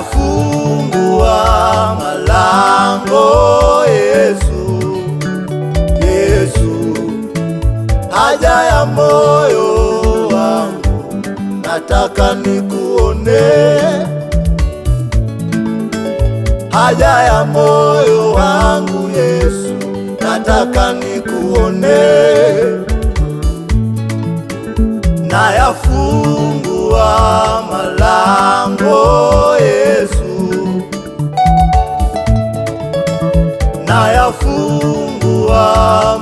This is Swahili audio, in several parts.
yafungua malango. Yesu, haja ya moyo wangu, nataka nikuone. Haja ya moyo wangu Yesu, nataka nikuone. Na yafungua malango Yesu, na yafungua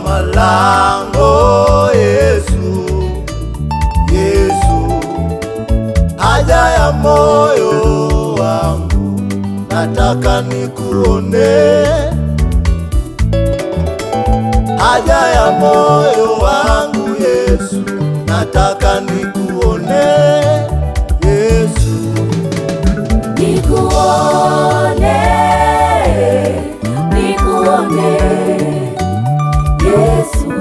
malango Yesu. Haja ya moyo wangu, nataka nikuone. Haja ya moyo wangu Yesu, nataka nikuone. Yesu, nikuone, nikuone. Yesu,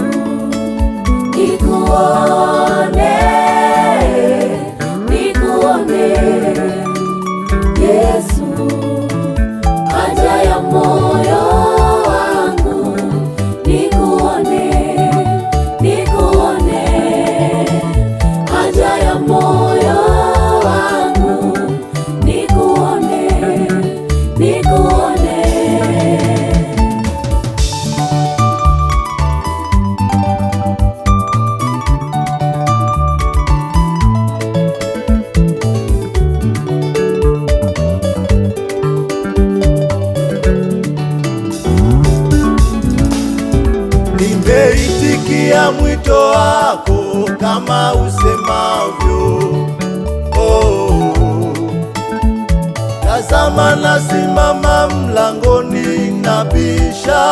nikuone, nikuone. Yesu, haja ya moyo wangu, nikuone, nikuone. Haja ya moyo wangu, nikuone, nikuone. nimeitikia mwito wako kama usemavyo. Tazama nasimama mlangoni nabisha.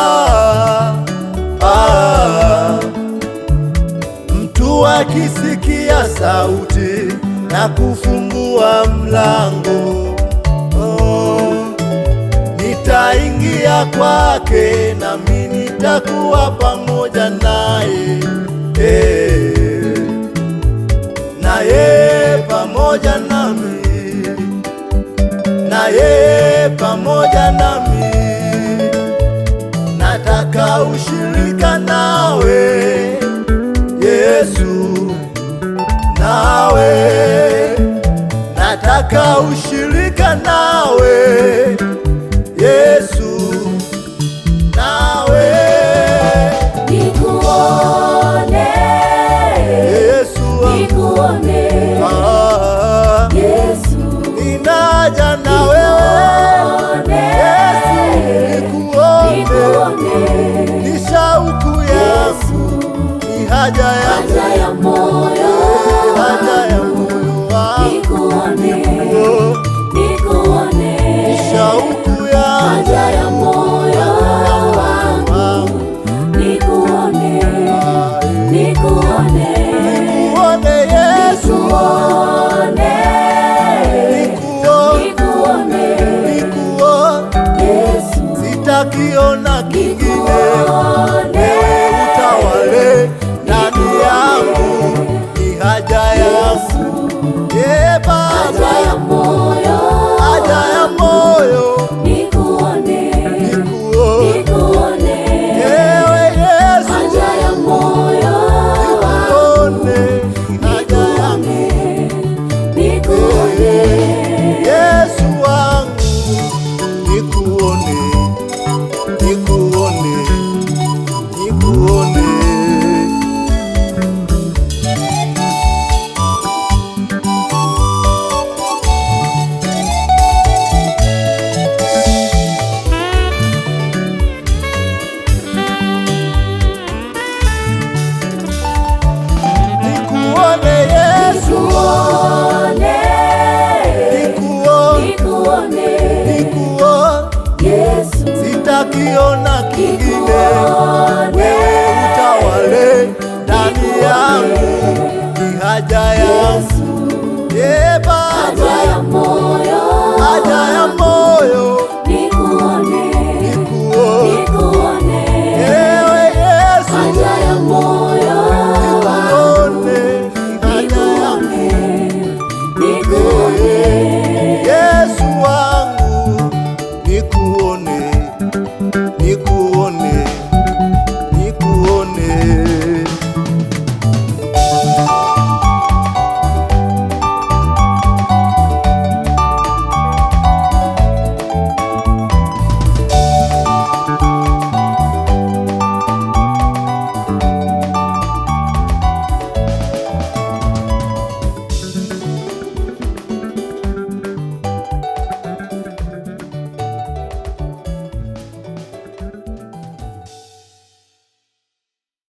Mtu akisikia sauti na kufungua mlango, nitaingia kwake, nami nitakuwa pamoja naye, naye pamoja nami, naye pamoja nami. Nataka ushirika nawe Yesu, nawe nataka ushirika nawe Yesu, nawe nikuone, Yesu, nikuone. Yesu, ninaja na wewe Yesu, nikuone. Ni shauku yangu, ni haja ya moyo, haja ya moyo wangu, nikuone, nikuone. ni shauku yangu, haja ya moyo wangu, nikuone, nikuone. nikuone Yesu, Nikuone, nikuone. Yesu, sitakiona kingine. nikuone. Wewe utawale ndani yangu, ni haja yangu. Baba, Haja ya moyo, haja ya moyo, nikuone, nikuone. ewe Yesu, Haja ya moyo wangu, nikuone, haja yangu. nikuone. Yesu wangu, nikuone, nikuone, nikuone. Nikuone Yesu, Nikuone, nikuone, nikuone. nikuone. Yesu, Sitakiona